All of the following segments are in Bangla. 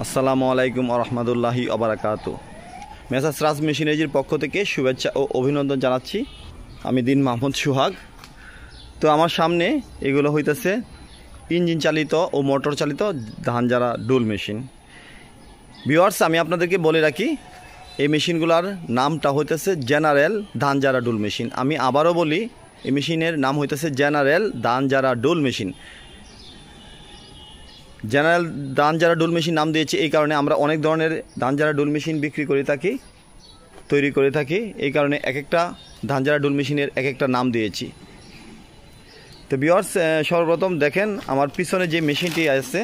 আসসালামু আলাইকুম আরহামদুল্লাহি আবরাকাতু। মেসার্স রাজ মেশিনারিজের পক্ষ থেকে শুভেচ্ছা ও অভিনন্দন জানাচ্ছি। আমি দিন মাহমুদ সুহাগ। তো আমার সামনে এগুলো হইতেছে ইঞ্জিন চালিত ও মোটর চালিত ধান ঝাড়া ডুল মেশিন। ভিউয়ার্স, আমি আপনাদেরকে বলে রাখি, এই মেশিনগুলোর নামটা হইতেছে জেনারেল ধান ঝাড়া ডুল মেশিন। আমি আবারও বলি, এই মেশিনের নাম হইতেছে জেনারেল ধান ঝাড়া ডুল মেশিন। জেনারেল ধান ঝাড়া ডুল মেশিন নাম দিয়েছি এই কারণে, আমরা অনেক ধরনের ধান ঝাড়া ডুল মেশিন বিক্রি করে থাকি, তৈরি করে থাকি। এই কারণে এক একটা ধান ঝাড়া ডুল মেশিনের এক একটা নাম দিয়েছি। তো ভিউয়ার্স, সর্বপ্রথম দেখেন আমার পিছনে যে মেশিনটি আছে,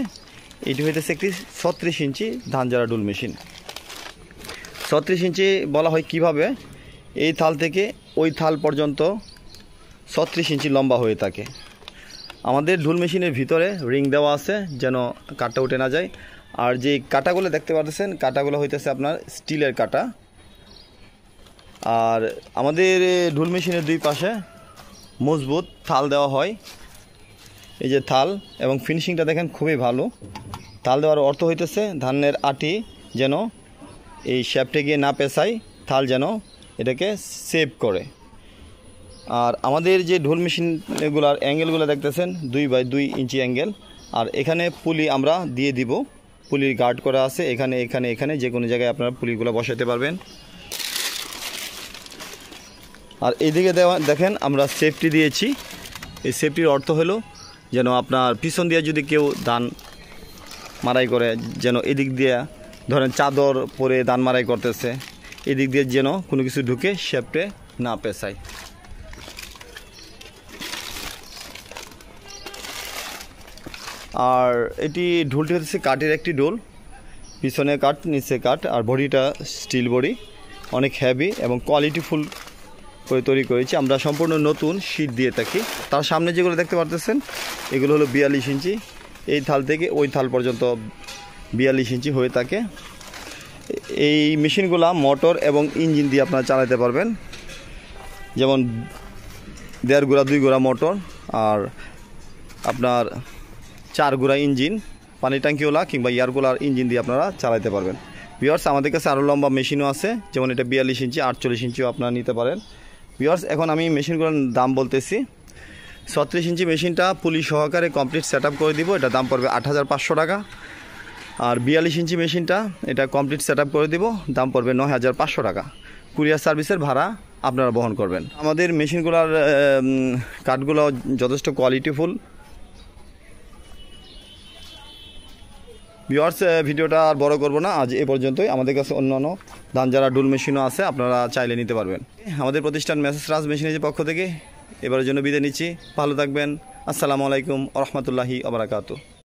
এটি হইতেছে একটি 36 ইঞ্চি ধান ঝাড়া ডুল মেশিন। 36 ইঞ্চি বলা হয় কিভাবে, এই থাল থেকে ওই থাল পর্যন্ত 36 ইঞ্চি লম্বা হয়ে থাকে। আমাদের ডুল মেশিনের ভিতরে রিং দেওয়া আছে যেন কাটা উঠে না যায়। আর যে কাটাগুলো দেখতে পাচ্ছেন, কাটাগুলো হইতেছে আপনার স্টিলের কাটা। আর আমাদের ডুল মেশিনের দুই পাশে মজবুত থাল দেওয়া হয়। এই যে থাল এবং ফিনিশিংটা দেখেন খুবই ভালো। থাল দেওয়ার অর্থ হইতেছে ধানের আটি যেন এই শ্যাফটে গিয়ে না পেঁচায়, থাল যেন এটাকে সেভ করে। আর আমাদের যে ঢোল মেশিনগুলোর অ্যাঙ্গেলগুলো দেখতেছেন 2x2 ইঞ্চি অ্যাঙ্গেল। আর এখানে পুলি আমরা দিয়ে দিব, পুলির গার্ড করা আছে এখানে এখানে এখানে যে কোনো জায়গায় আপনারা পুলিগুলো বসাতে পারবেন। আর এইদিকে দেখেন আমরা সেফটি দিয়েছি। এই সেফটির অর্থ হলো যেন আপনার পিছন দিয়ে যদি কেউ ধান মারাই করে, যেন এদিক দিয়ে ধরেন চাদর পরে ধান মারাই করতেছে, এদিক দিয়ে যেন কোনো কিছু ঢুকে শ্যাফটে না পেঁচায়। আর এটি ঢোলটি হচ্ছে কাঠের একটি ঢোল, পিছনে কাঠ নিচে কাঠ, আর বডিটা স্টিল বডি, অনেক হেভি এবং কোয়ালিটিফুল করে তৈরি করেছি। আমরা সম্পূর্ণ নতুন শীট দিয়ে থাকি। তার সামনে যেগুলো দেখতে পারতেছেন এগুলো হলো 42 ইঞ্চি। এই থাল থেকে ওই থাল পর্যন্ত 42 ইঞ্চি হয়ে থাকে। এই মেশিনগুলা মোটর এবং ইঞ্জিন দিয়ে আপনারা চালাতে পারবেন, যেমন 1.5 গোড়া 2 গোড়া মোটর আর আপনার 4 গোড়া ইঞ্জিন, পানি ট্যাঙ্কিওয়ালা কিংবা এয়ারকুলার ইঞ্জিন দিয়ে আপনারা চালাতে পারবেন। ভিউয়ার্স, আমাদের কাছে আরও লম্বা মেশিনও আছে, যেমন এটা 42 ইঞ্চি 48 ইঞ্চিও আপনারা নিতে পারেন। ভিউয়ার্স, এখন আমি মেশিনগুলোর দাম বলতেছি। 36 ইঞ্চি মেশিনটা পুলি সহকারে কমপ্লিট সেট আপ করে দিব, এটা দাম পড়বে 8500 টাকা। আর 42 ইঞ্চি মেশিনটা এটা কমপ্লিট সেট আপ করে দিব, দাম পড়বে 9500 টাকা। কুরিয়ার সার্ভিসের ভাড়া আপনারা বহন করবেন। আমাদের মেশিনগুলোর কাঠগুলো যথেষ্ট কোয়ালিটিফুল। ভিউয়ার্স, ভিডিওটা আর বড় করব না, আজ এ পর্যন্তই। আমাদের কাছে অন্যান্য ধান ঝাড়া ডুল মেশিনও আছে, আপনারা চাইলে নিতে পারবেন। আমাদের প্রতিষ্ঠান মেসার্স রাজ মেশিনারিজের পক্ষ থেকে এবারের জন্য বিদায় নিচ্ছি। ভালো থাকবেন। আসসালামু আলাইকুম রহমতুল্লাহি আবরাকাতু।